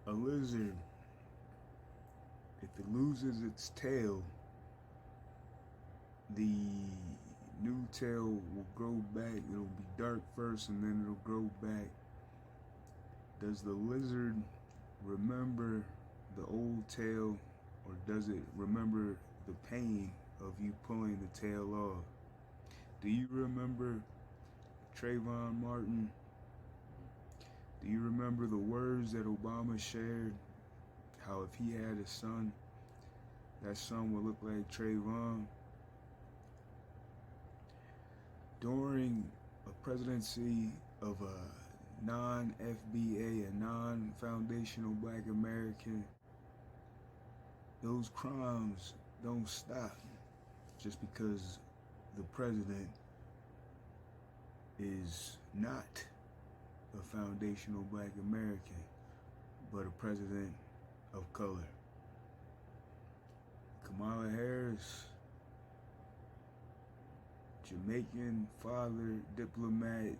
A lizard, if it loses its tail, the new tail will grow back. It'll be dark first and then it'll grow back. Does the lizard remember the old tail, or does it remember the pain of you pulling the tail off? Do you remember Trayvon Martin? Do you remember the words that Obama shared? How if he had a son, that son would look like Trayvon? During a presidency of a non-FBA, a non-foundational Black American, those crimes don't stop just because the president is not a foundational Black American, but a president of color. Kamala Harris, Jamaican father, diplomat,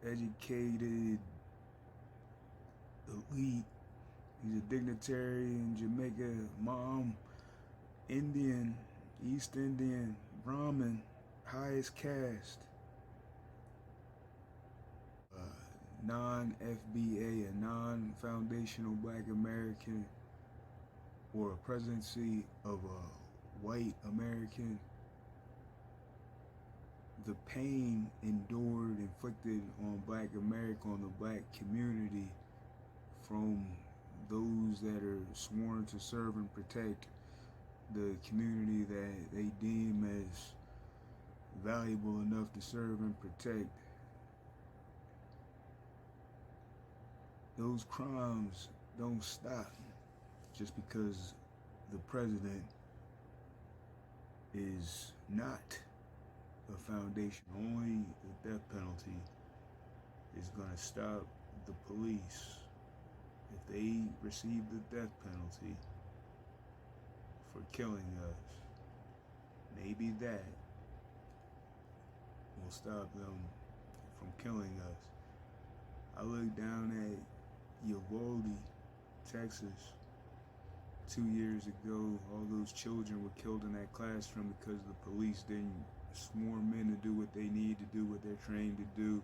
educated, elite. He's a dignitary in Jamaica. Mom, Indian, East Indian, Brahmin, highest caste. Non-FBA, a non-foundational Black American, or a presidency of a white American. The pain endured, inflicted on Black America, on the Black community, from those that are sworn to serve and protect the community that they deem as valuable enough to serve and protect. Those crimes don't stop just because the president is not a foundation. Only the death penalty is going to stop the police if they receive the death penalty for killing us. Maybe that will stop them from killing us. I looked down at Uvalde, Texas, 2 years ago. All those children were killed in that classroom because the police didn't swarm in to do what they need to do, what they're trained to do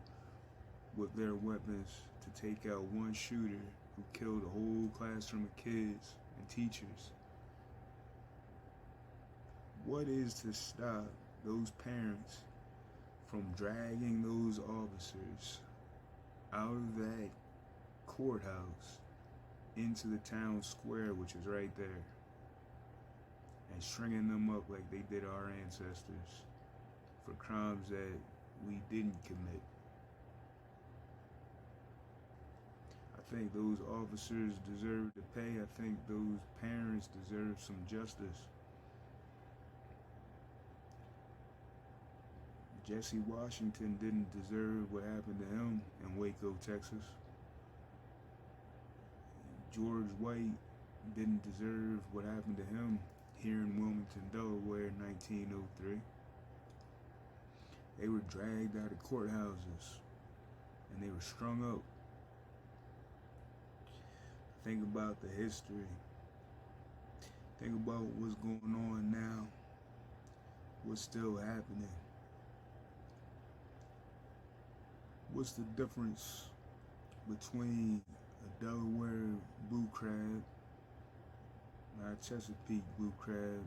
with their weapons, to take out one shooter who killed a whole classroom of kids and teachers. What is to stop those parents from dragging those officers out of that courthouse into the town square, which is right there, and stringing them up like they did our ancestors for crimes that we didn't commit? I think those officers deserve to pay. I think those parents deserve some justice. Jesse Washington didn't deserve what happened to him in Waco, Texas. George White didn't deserve what happened to him here in Wilmington, Delaware in 1903. They were dragged out of courthouses and they were strung up. Think about the history. Think about what's going on now, what's still happening. What's the difference between a Delaware blue crab and a Chesapeake blue crab?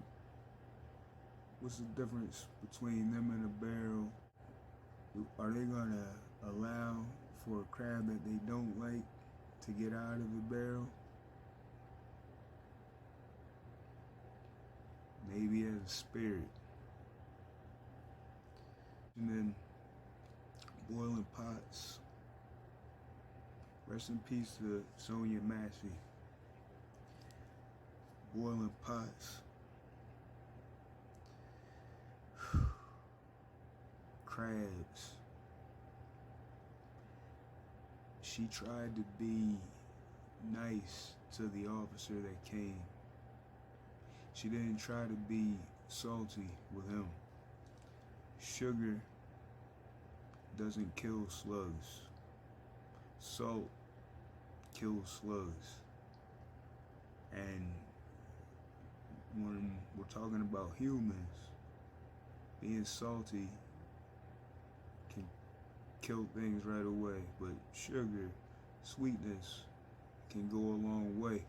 What's the difference between them and a barrel? Are they gonna allow for a crab that they don't like to get out of the barrel? Maybe as a spirit. And then boiling pots. Rest in peace to Sonia Massey. Boiling pots. Crabs. She tried to be nice to the officer that came. She didn't try to be salty with him. Sugar doesn't kill slugs. Salt kill slugs. And when we're talking about humans, being salty can kill things right away, but sugar, sweetness can go a long way.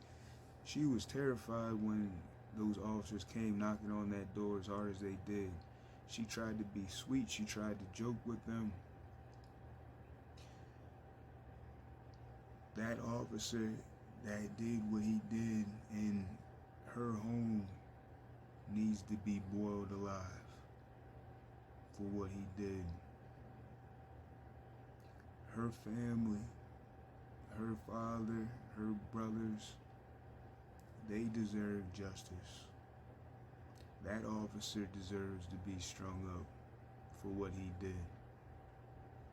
She was terrified when those officers came knocking on that door as hard as they did. She tried to be sweet, she tried to joke with them. That officer that did what he did in her home needs to be boiled alive for what he did. Her family, her father, her brothers, they deserve justice. That officer deserves to be strung up for what he did.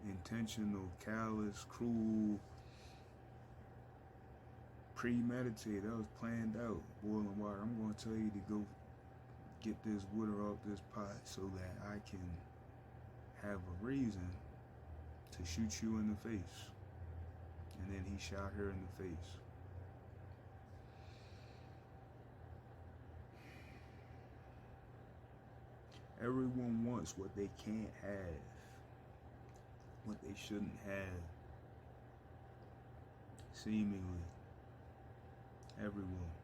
Intentional, callous, cruel, premeditated. That was planned out. Boiling water. I'm going to tell you to go get this water off this pot so that I can have a reason to shoot you in the face. And then he shot her in the face. Everyone wants what they can't have, what they shouldn't have. Seemingly, everyone.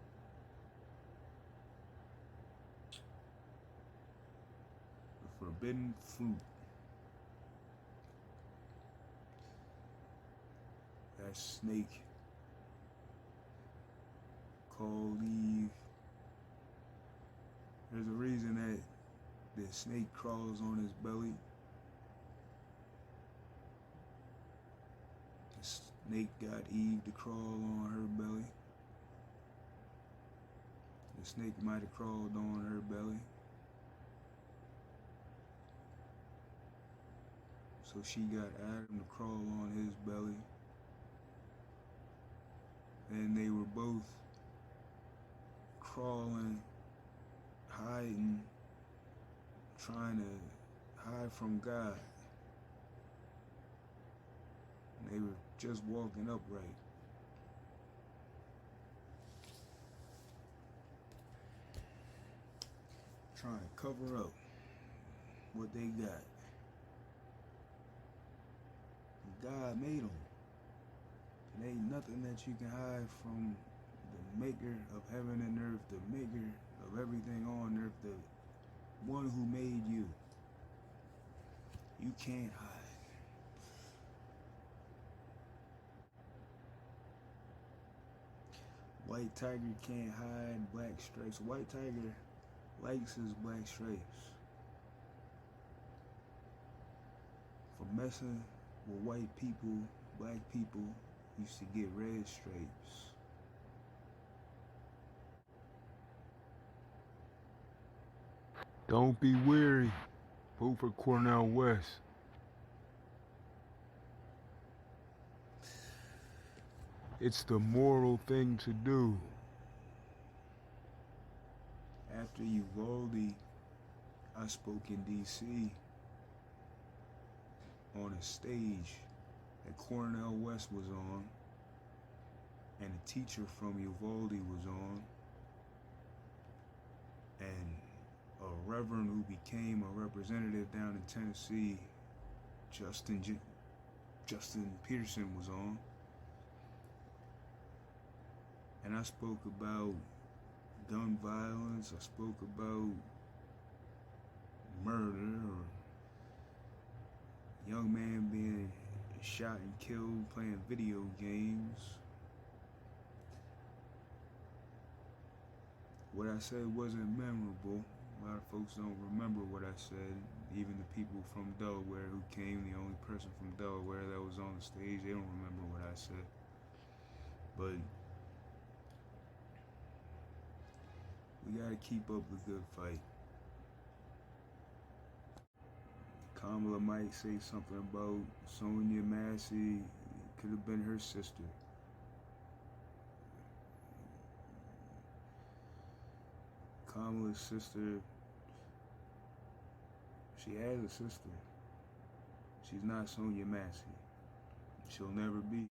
The forbidden fruit. That snake called Eve. There's a reason that the snake crawls on his belly. The snake got Eve to crawl on her belly. The snake might have crawled on her belly. So she got Adam to crawl on his belly. And they were both crawling, hiding, trying to hide from God. And they were just walking upright. Trying to cover up what they got. God made them. There ain't nothing that you can hide from the maker of heaven and earth, the maker of everything on earth, the one who made you. You can't hide. White tiger can't hide black stripes. White tiger likes his black stripes. For messing with white people, black people used to get red stripes. Don't be weary. Vote for Cornel West. It's the moral thing to do. After Uvalde, I spoke in D.C. on a stage that Cornel West was on, and a teacher from Uvalde was on, and a reverend who became a representative down in Tennessee, Justin Peterson, was on. And I spoke about gun violence, I spoke about murder, or a young man being shot and killed playing video games. What I said wasn't memorable. A lot of folks don't remember what I said. Even the people from Delaware who came, the only person from Delaware that was on the stage, they don't remember what I said. But we gotta keep up the good fight. Kamala might say something about Sonia Massey. Could have been her sister. Kamala's sister, she has a sister. She's not Sonia Massey. She'll never be.